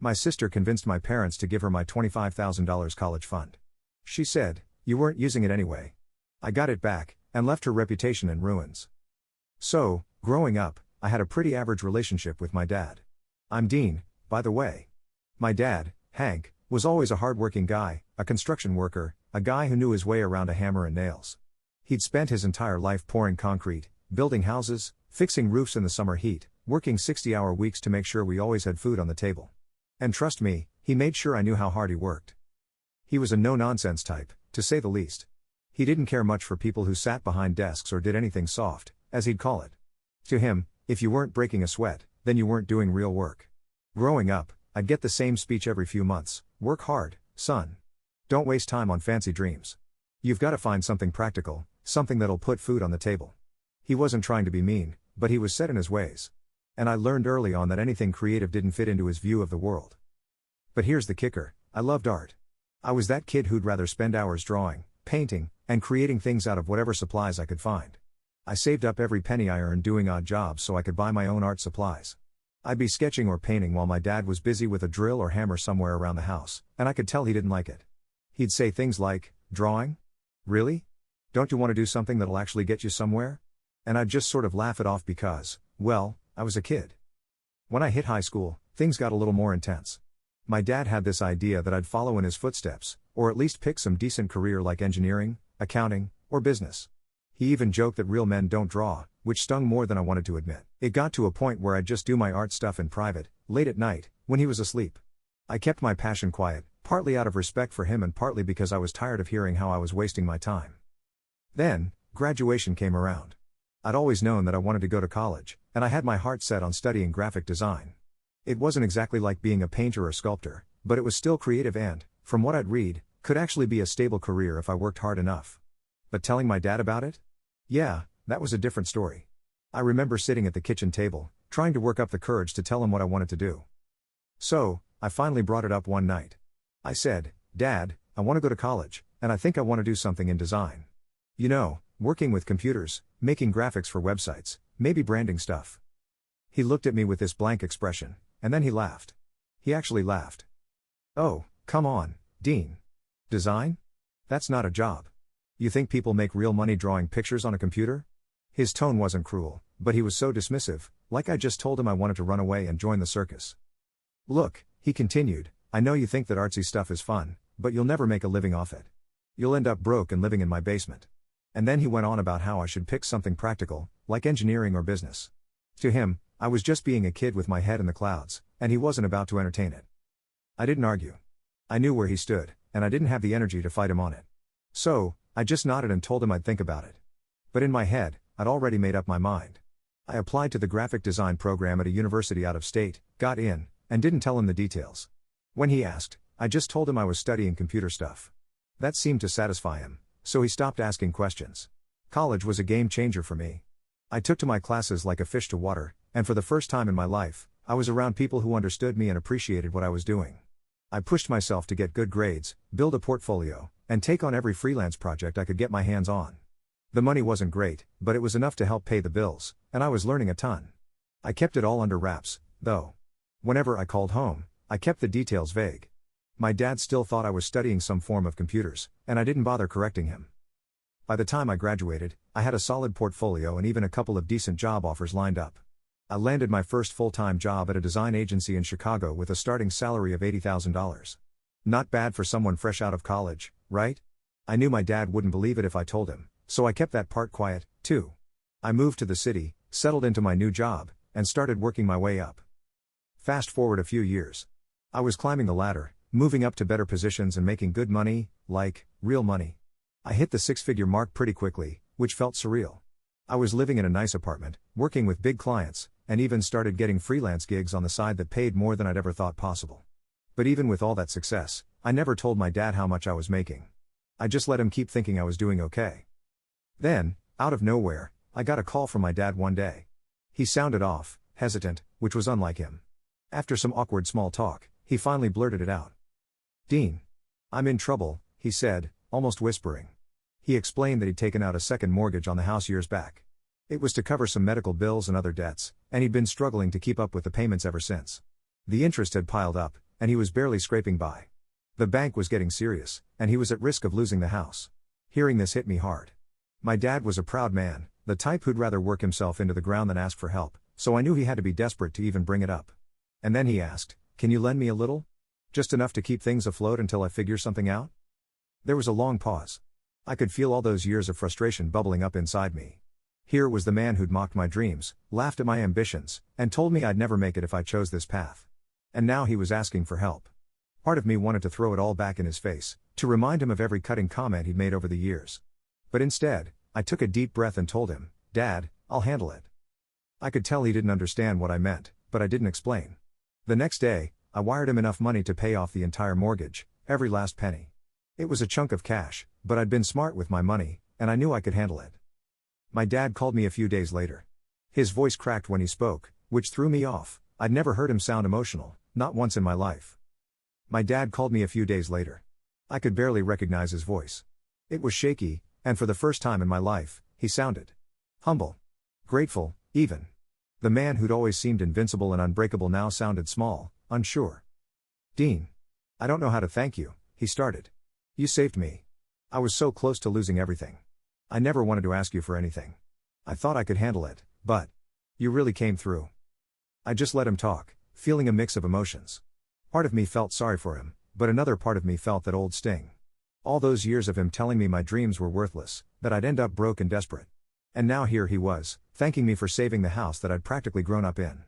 My sister convinced my parents to give her my $25,000 college fund. She said, "You weren't using it anyway." I got it back, and left her reputation in ruins. So, growing up, I had a pretty average relationship with my dad. I'm Dean, by the way. My dad, Hank, was always a hard-working guy, a construction worker, a guy who knew his way around a hammer and nails. He'd spent his entire life pouring concrete, building houses, fixing roofs in the summer heat, working 60-hour weeks to make sure we always had food on the table. And trust me, he made sure I knew how hard he worked. He was a no-nonsense type, to say the least. He didn't care much for people who sat behind desks or did anything soft, as he'd call it. To him, if you weren't breaking a sweat, then you weren't doing real work. Growing up, I'd get the same speech every few months: "Work hard, son. Don't waste time on fancy dreams. You've got to find something practical, something that'll put food on the table." He wasn't trying to be mean, but he was set in his ways. And I learned early on that anything creative didn't fit into his view of the world. But here's the kicker: I loved art. I was that kid who'd rather spend hours drawing, painting, and creating things out of whatever supplies I could find. I saved up every penny I earned doing odd jobs so I could buy my own art supplies. I'd be sketching or painting while my dad was busy with a drill or hammer somewhere around the house, and I could tell he didn't like it. He'd say things like, "Drawing? Really? Don't you want to do something that'll actually get you somewhere?" And I'd just sort of laugh it off because, well, I was a kid. When I hit high school, things got a little more intense. My dad had this idea that I'd follow in his footsteps, or at least pick some decent career like engineering, accounting, or business. He even joked that real men don't draw, which stung more than I wanted to admit. It got to a point where I'd just do my art stuff in private, late at night, when he was asleep. I kept my passion quiet, partly out of respect for him and partly because I was tired of hearing how I was wasting my time. Then, graduation came around. I'd always known that I wanted to go to college, and I had my heart set on studying graphic design. It wasn't exactly like being a painter or sculptor, but it was still creative and, from what I'd read, could actually be a stable career if I worked hard enough. But telling my dad about it? Yeah, that was a different story. I remember sitting at the kitchen table, trying to work up the courage to tell him what I wanted to do. So, I finally brought it up one night. I said, "Dad, I want to go to college, and I think I want to do something in design. You know, working with computers, making graphics for websites, maybe branding stuff." He looked at me with this blank expression, and then he laughed. He actually laughed. "Oh, come on, Dean. Design? That's not a job. You think people make real money drawing pictures on a computer?" His tone wasn't cruel, but he was so dismissive, like I just told him I wanted to run away and join the circus. "Look," he continued, "I know you think that artsy stuff is fun, but you'll never make a living off it. You'll end up broke and living in my basement." And then he went on about how I should pick something practical, like engineering or business. To him, I was just being a kid with my head in the clouds, and he wasn't about to entertain it. I didn't argue. I knew where he stood, and I didn't have the energy to fight him on it. So, I just nodded and told him I'd think about it. But in my head, I'd already made up my mind. I applied to the graphic design program at a university out of state, got in, and didn't tell him the details. When he asked, I just told him I was studying computer stuff. That seemed to satisfy him, so he stopped asking questions. College was a game changer for me. I took to my classes like a fish to water, and for the first time in my life, I was around people who understood me and appreciated what I was doing. I pushed myself to get good grades, build a portfolio, and take on every freelance project I could get my hands on. The money wasn't great, but it was enough to help pay the bills, and I was learning a ton. I kept it all under wraps, though. Whenever I called home, I kept the details vague. My dad still thought I was studying some form of computers, and I didn't bother correcting him. By the time I graduated, I had a solid portfolio and even a couple of decent job offers lined up. I landed my first full-time job at a design agency in Chicago with a starting salary of $80,000. Not bad for someone fresh out of college, right? I knew my dad wouldn't believe it if I told him, so I kept that part quiet, too. I moved to the city, settled into my new job, and started working my way up. Fast forward a few years. I was climbing the ladder, moving up to better positions and making good money, like, real money. I hit the six-figure mark pretty quickly, which felt surreal. I was living in a nice apartment, working with big clients, and even started getting freelance gigs on the side that paid more than I'd ever thought possible. But even with all that success, I never told my dad how much I was making. I just let him keep thinking I was doing okay. Then, out of nowhere, I got a call from my dad one day. He sounded off, hesitant, which was unlike him. After some awkward small talk, he finally blurted it out. "Dean. I'm in trouble," he said, almost whispering. He explained that he'd taken out a second mortgage on the house years back. It was to cover some medical bills and other debts, and he'd been struggling to keep up with the payments ever since. The interest had piled up, and he was barely scraping by. The bank was getting serious, and he was at risk of losing the house. Hearing this hit me hard. My dad was a proud man, the type who'd rather work himself into the ground than ask for help, so I knew he had to be desperate to even bring it up. And then he asked, "Can you lend me a little? Just enough to keep things afloat until I figure something out?" There was a long pause. I could feel all those years of frustration bubbling up inside me. Here was the man who'd mocked my dreams, laughed at my ambitions, and told me I'd never make it if I chose this path. And now he was asking for help. Part of me wanted to throw it all back in his face, to remind him of every cutting comment he'd made over the years. But instead, I took a deep breath and told him, "Dad, I'll handle it." I could tell he didn't understand what I meant, but I didn't explain. The next day, I wired him enough money to pay off the entire mortgage, every last penny. It was a chunk of cash, but I'd been smart with my money, and I knew I could handle it. My dad called me a few days later. His voice cracked when he spoke, which threw me off. I'd never heard him sound emotional, not once in my life. My dad called me a few days later. I could barely recognize his voice. It was shaky, and for the first time in my life, he sounded humble. Grateful, even. The man who'd always seemed invincible and unbreakable now sounded small, unsure. "Dean. I don't know how to thank you," he started. "You saved me. I was so close to losing everything. I never wanted to ask you for anything. I thought I could handle it, but you really came through." I just let him talk, feeling a mix of emotions. Part of me felt sorry for him, but another part of me felt that old sting. All those years of him telling me my dreams were worthless, that I'd end up broke and desperate. And now here he was, thanking me for saving the house that I'd practically grown up in.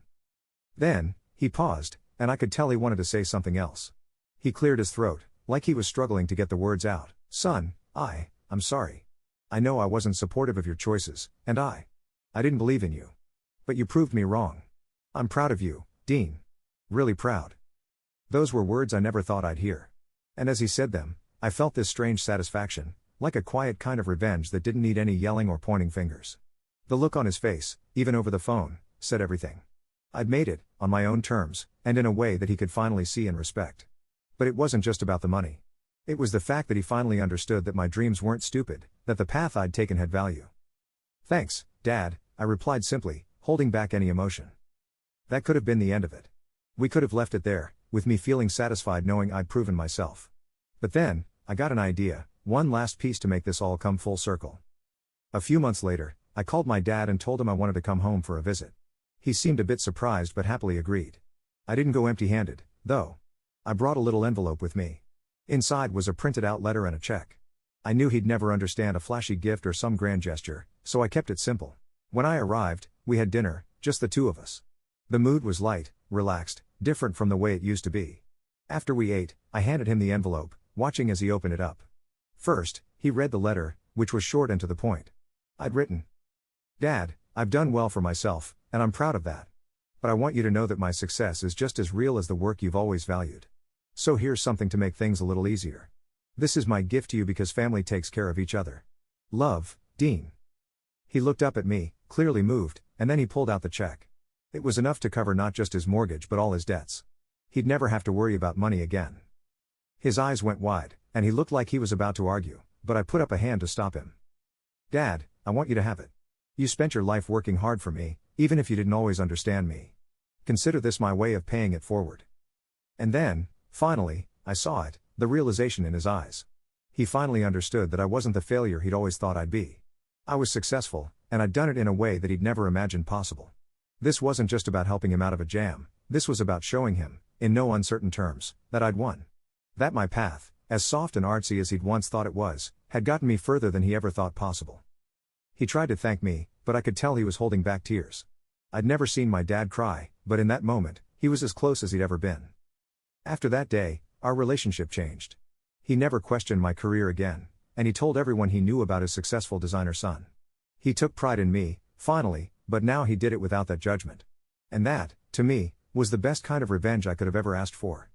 Then, he paused, and I could tell he wanted to say something else. He cleared his throat, like he was struggling to get the words out. "Son, I'm sorry. I know I wasn't supportive of your choices, and I didn't believe in you. But you proved me wrong. I'm proud of you, Dean. Really proud." Those were words I never thought I'd hear. And as he said them, I felt this strange satisfaction, like a quiet kind of revenge that didn't need any yelling or pointing fingers. The look on his face, even over the phone, said everything. I'd made it, on my own terms, and in a way that he could finally see and respect. But it wasn't just about the money. It was the fact that he finally understood that my dreams weren't stupid, that the path I'd taken had value. "Thanks, Dad," I replied simply, holding back any emotion. That could have been the end of it. We could have left it there, with me feeling satisfied knowing I'd proven myself. But then, I got an idea, one last piece to make this all come full circle. A few months later, I called my dad and told him I wanted to come home for a visit. He seemed a bit surprised but happily agreed. I didn't go empty-handed, though. I brought a little envelope with me. Inside was a printed-out letter and a check. I knew he'd never understand a flashy gift or some grand gesture, so I kept it simple. When I arrived, we had dinner, just the two of us. The mood was light, relaxed, different from the way it used to be. After we ate, I handed him the envelope, watching as he opened it up. First, he read the letter, which was short and to the point. I'd written, "Dad, I've done well for myself, and I'm proud of that. But I want you to know that my success is just as real as the work you've always valued. So here's something to make things a little easier. This is my gift to you because family takes care of each other. Love, Dean." He looked up at me, clearly moved, and then he pulled out the check. It was enough to cover not just his mortgage but all his debts. He'd never have to worry about money again. His eyes went wide, and he looked like he was about to argue, but I put up a hand to stop him. "Dad, I want you to have it. You spent your life working hard for me, even if you didn't always understand me. Consider this my way of paying it forward." And then, finally, I saw it, the realization in his eyes. He finally understood that I wasn't the failure he'd always thought I'd be. I was successful, and I'd done it in a way that he'd never imagined possible. This wasn't just about helping him out of a jam, this was about showing him, in no uncertain terms, that I'd won. That my path, as soft and artsy as he'd once thought it was, had gotten me further than he ever thought possible. He tried to thank me, but I could tell he was holding back tears. I'd never seen my dad cry, but in that moment, he was as close as he'd ever been. After that day, our relationship changed. He never questioned my career again, and he told everyone he knew about his successful designer son. He took pride in me, finally, but now he did it without that judgment. And that, to me, was the best kind of revenge I could have ever asked for.